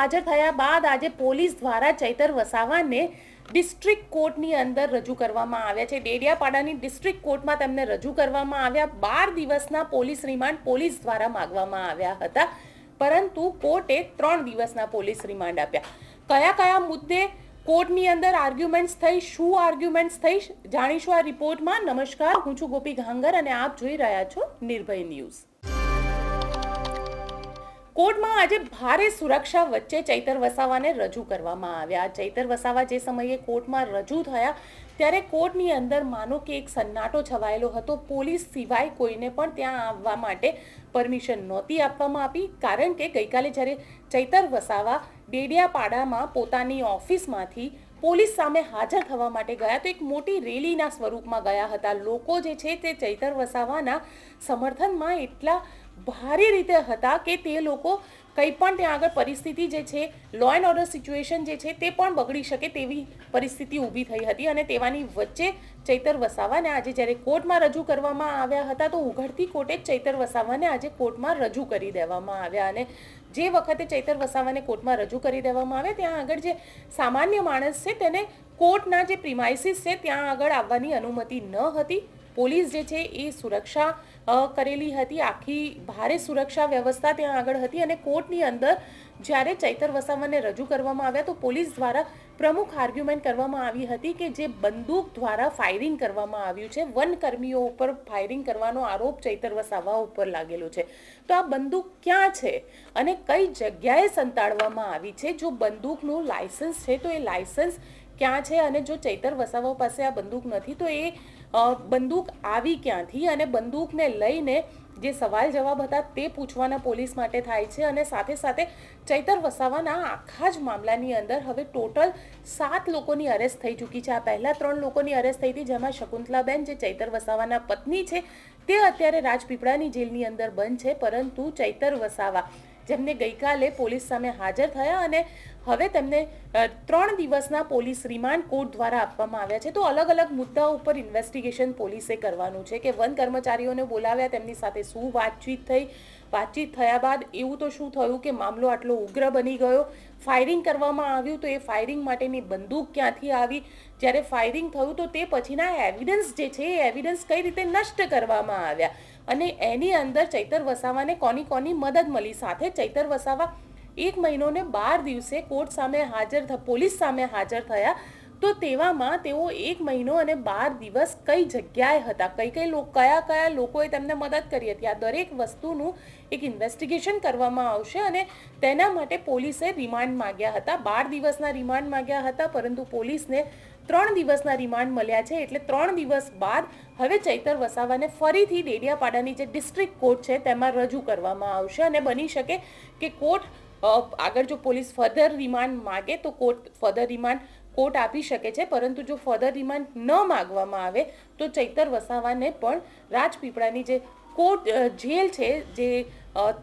હાજર થયા બાદ આજે પોલીસ દ્વારા ચૈતર વસાવાને ડિસ્ટ્રિક્ટ કોર્ટની અંદર રજૂ કરવામાં આવ્યા છે। ડેડિયાપાડાની ડિસ્ટ્રિક્ટ કોર્ટમાં તેમને રજૂ કરવામાં આવ્યા। 12 દિવસના પોલીસ રિમાન્ડ પોલીસ દ્વારા માંગવામાં આવ્યા હતા, પરંતુ કોર્ટે 3 દિવસના પોલીસ રિમાન્ડ આપ્યા। કયા કયા મુદ્દે કોર્ટની અંદર આર્ગ્યુમેન્ટ્સ થઈ, શું આર્ગ્યુમેન્ટ્સ થઈ, જાણીશું આ રિપોર્ટમાં। નમસ્કાર, હું છું ગોપી ઘાંગર અને આપ જોઈ રહ્યા છો નિર્ભય ન્યૂઝ। કોર્ટમાં આજે ભારે સુરક્ષા વચ્ચે ચૈતર વસાવાને રજૂ કરવામાં આવ્યા। ચૈતર વસાવા જે સમયે કોર્ટમાં રજૂ થયા ત્યારે કોર્ટની અંદર માનો કે એક સન્નાટો છવાયેલો હતો। પોલીસ સિવાય કોઈને પણ ત્યાં આવવા માટે પરમિશન નહોતી આપવામાં આવી, કારણ કે ગઈકાલે જ્યારે ચૈતર વસાવા ડેડિયાપાડામાં પોતાની ઓફિસમાંથી પોલીસ સામે હાજર થવા માટે ગયા તો એક મોટી રેલીના સ્વરૂપમાં ગયા હતા। લોકો જે છે તે ચૈતર વસાવાના સમર્થનમાં એટલા ભારે રીતે હતા કે તે લોકો કંઈ પણ ત્યાં આગળ પરિસ્થિતિ જે છે, લો એન્ડ ઓર્ડર સિચ્યુએશન જે છે તે પણ બગડી શકે તેવી પરિસ્થિતિ ઊભી થઈ હતી। અને તેવાની વચ્ચે ચૈતર વસાવાને આજે જ્યારે કોર્ટમાં રજૂ કરવામાં આવ્યા હતા તો ઉઘડતી કોર્ટે ચૈતર વસાવાને આજે કોર્ટમાં રજૂ કરી દેવામાં આવ્યા। અને જે વખતે ચૈતર વસાવાને કોર્ટમાં રજૂ કરી દેવામાં આવે ત્યાં આગળ જે સામાન્ય માણસ છે તેને કોર્ટના જે પ્રિમાઇસીસ છે ત્યાં આગળ આવવાની અનુમતિ ન હતી। પોલીસ જે છે એ સુરક્ષા કરેલી હતી, આખી ભારે સુરક્ષા વ્યવસ્થા ત્યાં આગળ હતી। અને કોર્ટની અંદર જ્યારે ચૈતર વસાવાને રજૂ કરવામાં આવ્યા તો પોલીસ દ્વારા પ્રમુખ આર્ગ્યુમેન્ટ કરવામાં આવી હતી કે જે બંદૂક દ્વારા ફાયરિંગ કરવામાં આવ્યું છે, વનકર્મીઓ ઉપર ફાયરિંગ કરવાનો આરોપ ચૈતર વસાવા ઉપર લાગેલો છે, તો આ બંદૂક ક્યાં છે અને કઈ જગ્યાએ સંતાડવામાં આવી છે? જો બંદૂકનું લાયસન્સ છે તો એ લાયસન્સ ક્યાં છે? અને જો ચૈતર વસાવા પાસે આ બંદૂક નથી તો એ બંદૂક આવી ક્યાંથી? અને બંદૂકને લઈને જે સવાલ જવાબ હતા તે પૂછવાના પોલીસ માટે થાય છે। અને સાથે સાથે ચૈતર વસાવાના આખા જ મામલાની અંદર હવે ટોટલ 7 લોકોની અરેસ્ટ થઈ ચૂકી છે। આ પહેલાં 3 લોકોની અરેસ્ટ થઈ હતી, જેમાં શકુંતલાબેન જે ચૈતર વસાવાના પત્ની છે તે અત્યારે રાજપીપળાની જેલની અંદર બંધ છે, પરંતુ ચૈતર વસાવા જેમને ગઈકાલે પોલીસ સામે હાજર થયા અને હવે તેમને 3 દિવસના પોલીસ રિમાન્ડ કોર્ટ દ્વારા આપવામાં આવ્યા છે। તો અલગ અલગ મુદ્દાઓ ઉપર ઇન્વેસ્ટિગેશન પોલીસે કરવાનું છે કે વન કર્મચારીઓને બોલાવ્યા, તેમની સાથે શું વાતચીત થઈ, વાતચીત થયા બાદ એવું તો શું થયું કે મામલો આટલો ઉગ્ર બની ગયો, ફાયરિંગ કરવામાં આવ્યું તો એ ફાયરિંગ માટેની બંદૂક ક્યાંથી આવી, જ્યારે ફાયરિંગ થયું તો તે પછીના એવિડન્સ જે છે એ એવિડન્સ કઈ રીતે નષ્ટ કરવામાં આવ્યા અને એની અંદર ચૈતર વસાવાને કોની મદદ મળી। સાથે ચૈતર વસાવા 1 મહિનો ને 12 દિવસે કોર્ટ સામે પોલીસ સામે હાજર થયા, તો તેવામાં તેઓ 1 મહિનો અને 12 દિવસ કઈ જગ્યાએ હતા, કયા લોકોએ તેમને મદદ કરી હતી, આ દરેક વસ્તુનું એક ઇન્વેસ્ટિગેશન કરવામાં આવશે। અને તેના માટે પોલીસે રિમાન્ડ માંગ્યા હતા, 12 દિવસના રિમાન્ડ માંગ્યા હતા, પરંતુ પોલીસને 3 દિવસના રિમાન્ડ મળ્યા છે। એટલે 3 દિવસ બાદ હવે ચૈતર વસાવાને ફરીથી ડેડિયાપાડાની જે ડિસ્ટ્રિક્ટ કોર્ટ છે તેમાં રજૂ કરવામાં આવશે। અને બની શકે કે કોર્ટ આગળ જો પોલીસ ફર્ધર રિમાન્ડ માગે તો ફર્ધર રિમાન્ડ કોર્ટ આપી શકે છે, પરંતુ જો ફર્ધર રિમાન્ડ ન માગવામાં આવે તો ચૈતર વસાવાને પણ રાજપીપળાની જે કોર્ટ જેલ છે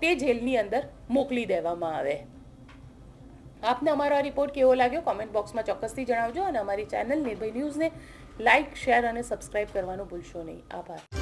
તે જેલની અંદર મોકલી દેવામાં આવે। આપને અમારો આ રિપોર્ટ કેવો લાગ્યો કોમેન્ટ બોક્સમાં ચોક્કસથી જણાવજો અને અમારી ચેનલ નિર્ભય ન્યૂઝને લાઇક, શેર અને સબસ્ક્રાઇબ કરવાનું ભૂલશો નહીં। આભાર।